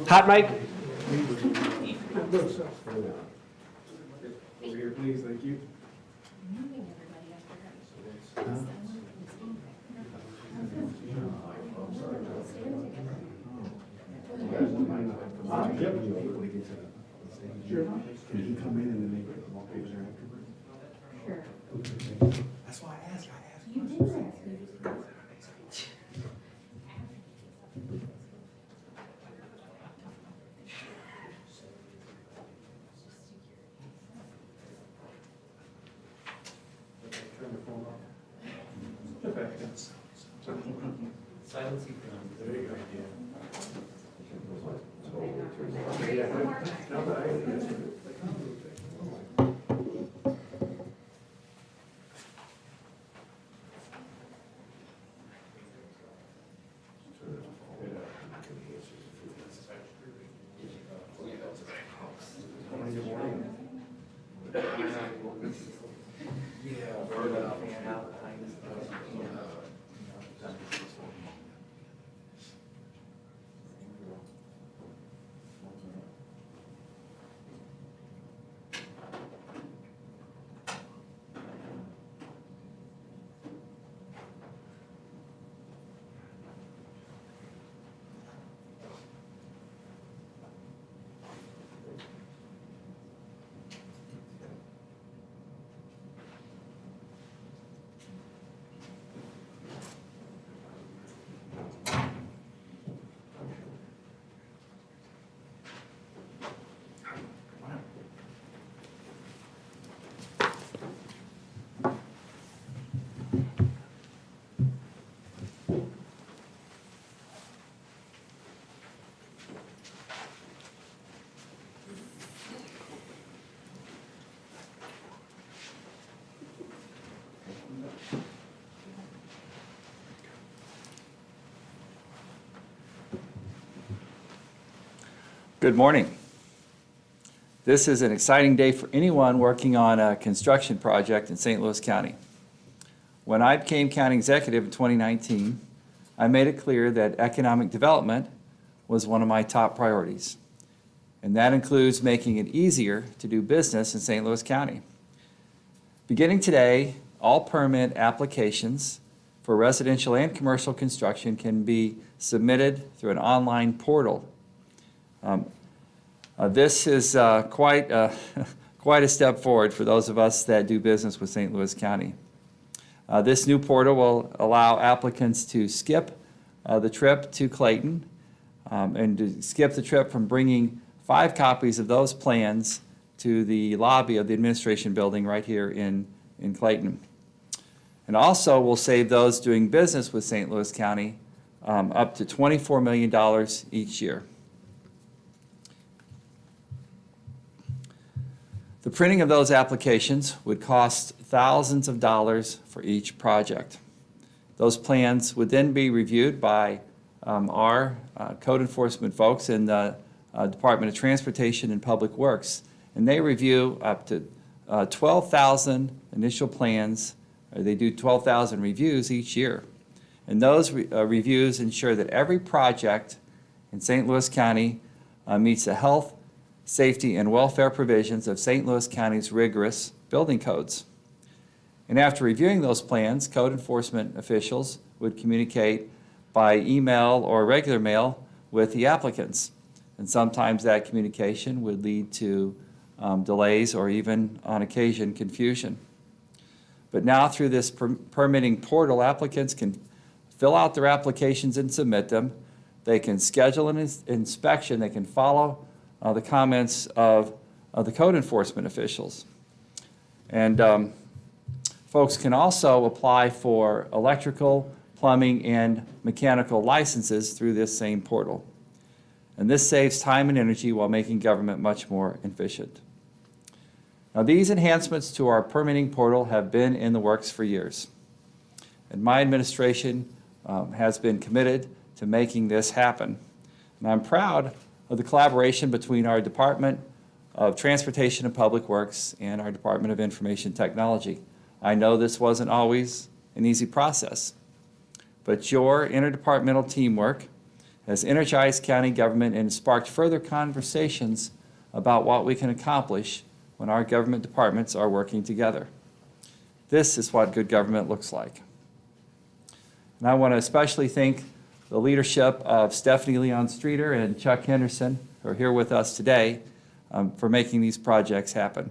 Hot mic? Over here, please, thank you. Sure. Can he come in and then make it walk over there afterwards? Sure. That's why I asked. You did ask me. Turn the phone off. Okay. Silence. There you go. Good morning. This is an exciting day for anyone working on a construction project in St. Louis County. When I became county executive in 2019, I made it clear that economic development was one of my top priorities. And that includes making it easier to do business in St. Louis County. Beginning today, all permit applications for residential and commercial construction can be submitted through an online portal. This is quite a step forward for those of us that do business with St. Louis County. This new portal will allow applicants to skip the trip to Clayton and to skip the trip from bringing 5 copies of those plans to the lobby of the administration building right here in Clayton. And also will save those doing business with St. Louis County up to $24 million each year. The printing of those applications would cost thousands of dollars for each project. Those plans would then be reviewed by our code enforcement folks in the Department of Transportation and Public Works. And they review up to 12,000 initial plans. They do 12,000 reviews each year. And those reviews ensure that every project in St. Louis County meets the health, safety, and welfare provisions of St. Louis County's rigorous building codes. And after reviewing those plans, code enforcement officials would communicate by email or regular mail with the applicants. And sometimes that communication would lead to delays or even, on occasion, confusion. But now through this permitting portal, applicants can fill out their applications and submit them. They can schedule an inspection. They can follow the comments of the code enforcement officials. And folks can also apply for electrical, plumbing, and mechanical licenses through this same portal. And this saves time and energy while making government much more efficient. Now, these enhancements to our permitting portal have been in the works for years. And my administration has been committed to making this happen. And I'm proud of the collaboration between our Department of Transportation and Public Works and our Department of Information Technology. I know this wasn't always an easy process, but your interdepartmental teamwork has energized county government and sparked further conversations about what we can accomplish when our government departments are working together. This is what good government looks like. And I want to especially thank the leadership of Stephanie Leon Streeter and Chuck Henderson, who are here with us today, for making these projects happen.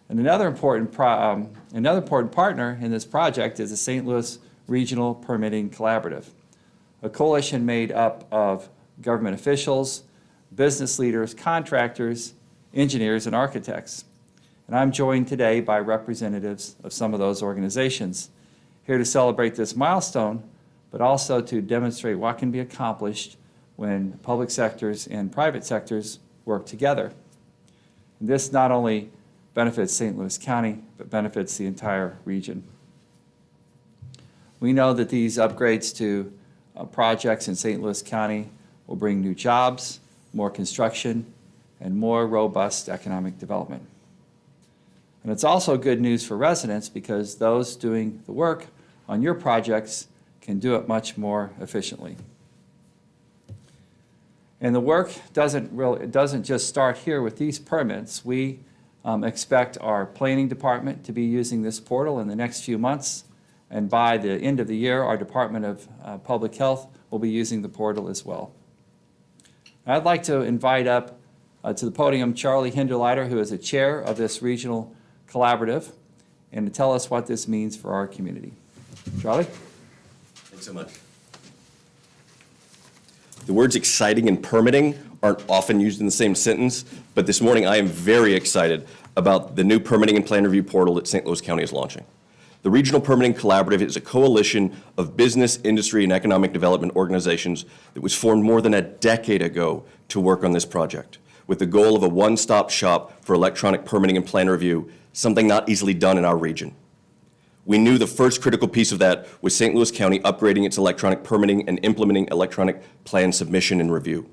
And another important partner in this project is the St. Louis Regional Permitting Collaborative, a coalition made up of government officials, business leaders, contractors, engineers, and architects. And I'm joined today by representatives of some of those organizations, here to celebrate this milestone, but also to demonstrate what can be accomplished when public sectors and private sectors work together. And this not only benefits St. Louis County, but benefits the entire region. We know that these upgrades to projects in St. Louis County will bring new jobs, more construction, and more robust economic development. And it's also good news for residents because those doing the work on your projects can do it much more efficiently. And the work doesn't just start here with these permits. We expect our planning department to be using this portal in the next few months, and by the end of the year, our Department of Public Health will be using the portal as well. I'd like to invite up to the podium Charlie Hinderleiter, who is the chair of this regional collaborative, and to tell us what this means for our community. Charlie? Thanks so much. The words exciting and permitting aren't often used in the same sentence, but this morning I am very excited about the new permitting and plan review portal that St. Louis County is launching. The Regional Permitting Collaborative is a coalition of business, industry, and economic development organizations that was formed more than a decade ago to work on this project, with the goal of a one-stop shop for electronic permitting and plan review, something not easily done in our region. We knew the first critical piece of that was St. Louis County upgrading its electronic permitting and implementing electronic plan submission and review.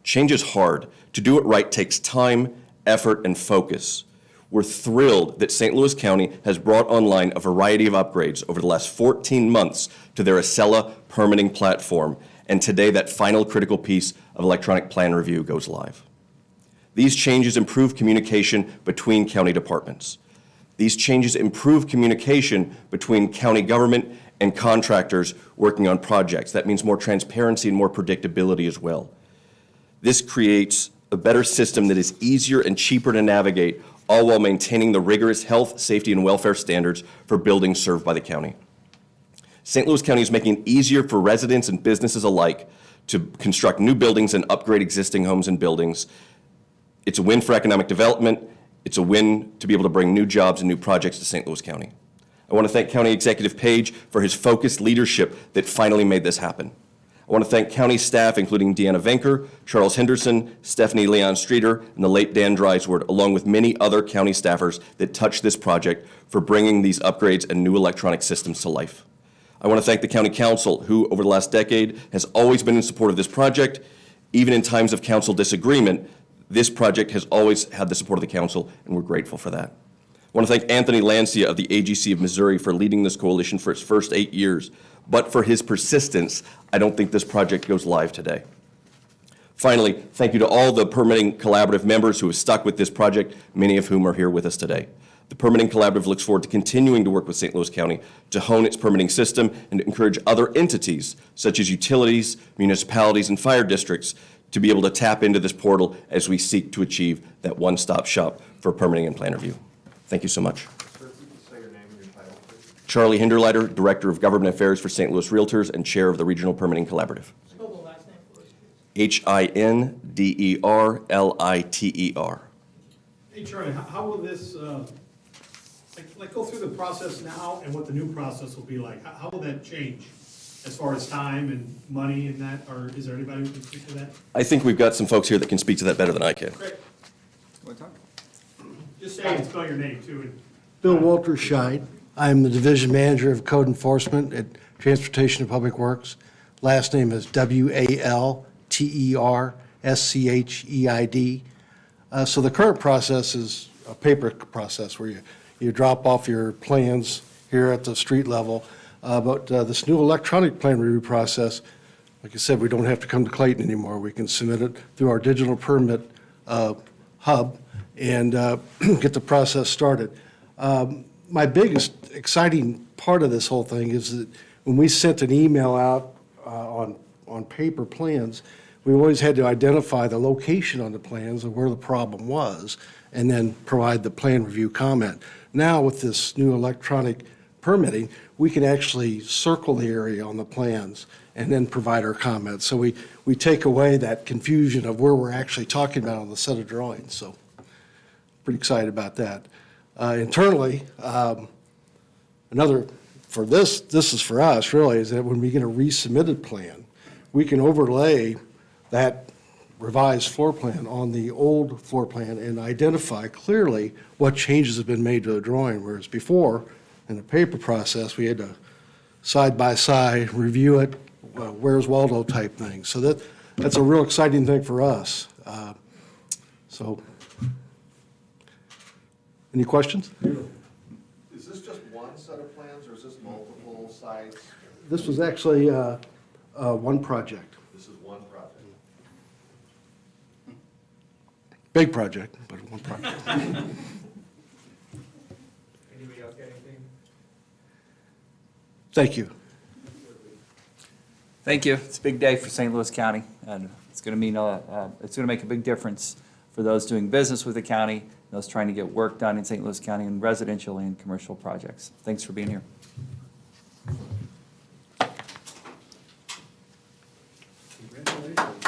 Change is hard. To do it right takes time, effort, and focus. We're thrilled that St. Louis County has brought online a variety of upgrades over the last 14 months to their Acela permitting platform, and today that final critical piece of electronic plan review goes live. These changes improve communication between county departments. These changes improve communication between county government and contractors working on projects. That means more transparency and more predictability as well. This creates a better system that is easier and cheaper to navigate, all while maintaining the rigorous health, safety, and welfare standards for buildings served by the county. St. Louis County is making it easier for residents and businesses alike to construct new buildings and upgrade existing homes and buildings. It's a win for economic development. It's a win to be able to bring new jobs and new projects to St. Louis County. I want to thank County Executive Page for his focused leadership that finally made this happen. I want to thank county staff, including Deanna Venker, Charles Henderson, Stephanie Leon Streeter, and the late Dan Dreisword, along with many other county staffers that touched this project, for bringing these upgrades and new electronic systems to life. I want to thank the County Council, who over the last decade has always been in support of this project. Even in times of council disagreement, this project has always had the support of the council, and we're grateful for that. I want to thank Anthony Lancia of the AGC of Missouri for leading this coalition for its first 8 years. But for his persistence, I don't think this project goes live today. Finally, thank you to all the Permitting Collaborative members who have stuck with this project, many of whom are here with us today. The Permitting Collaborative looks forward to continuing to work with St. Louis County to hone its permitting system and to encourage other entities, such as utilities, municipalities, and fire districts, to be able to tap into this portal as we seek to achieve that one-stop shop for permitting and plan review. Thank you so much. Charlie Hinderleiter, Director of Government Affairs for St. Louis Realtors and Chair of the Regional Permitting Collaborative. Spell the last name for us, please. Hinderleiter. Hey, Charlie, how will this, like go through the process now and what the new process will be like? How will that change as far as time and money and that, or is there anybody who can speak to that? I think we've got some folks here that can speak to that better than I can. Great. Just say and spell your name too. Bill Walter Scheid. I'm the Division Manager of Code Enforcement at Transportation and Public Works. Last name is WALTERSCHEID. So the current process is a paper process where you drop off your plans here at the street level. But this new electronic plan review process like I said, we don't have to come to Clayton anymore. We can submit it through our digital permit hub and get the process started. My biggest exciting part of this whole thing is that when we sent an email out on paper plans, we always had to identify the location on the plans of where the problem was and then provide the plan review comment. Now with this new electronic permitting, we can actually circle the area on the plans and then provide our comments. So we take away that confusion of where we're actually talking about on the set of drawings. So pretty excited about that. Internally, this is for us really, is that when we get a resubmitted plan, we can overlay that revised floor plan on the old floor plan and identify clearly what changes have been made to the drawing, whereas before, in the paper process, we had to side by side review it, where's Waldo type thing. So that's a real exciting thing for us. So, any questions? Is this just one set of plans, or is this multiple sites? This was actually one project, This is one project. big project, but one project. Anybody else got anything? Thank you. Thank you. It's a big day for St. Louis County, and it's going to mean, it's going to make a big difference for those doing business with the county, those trying to get work done in St. Louis County in residential and commercial projects. Thanks for being here. Congratulations.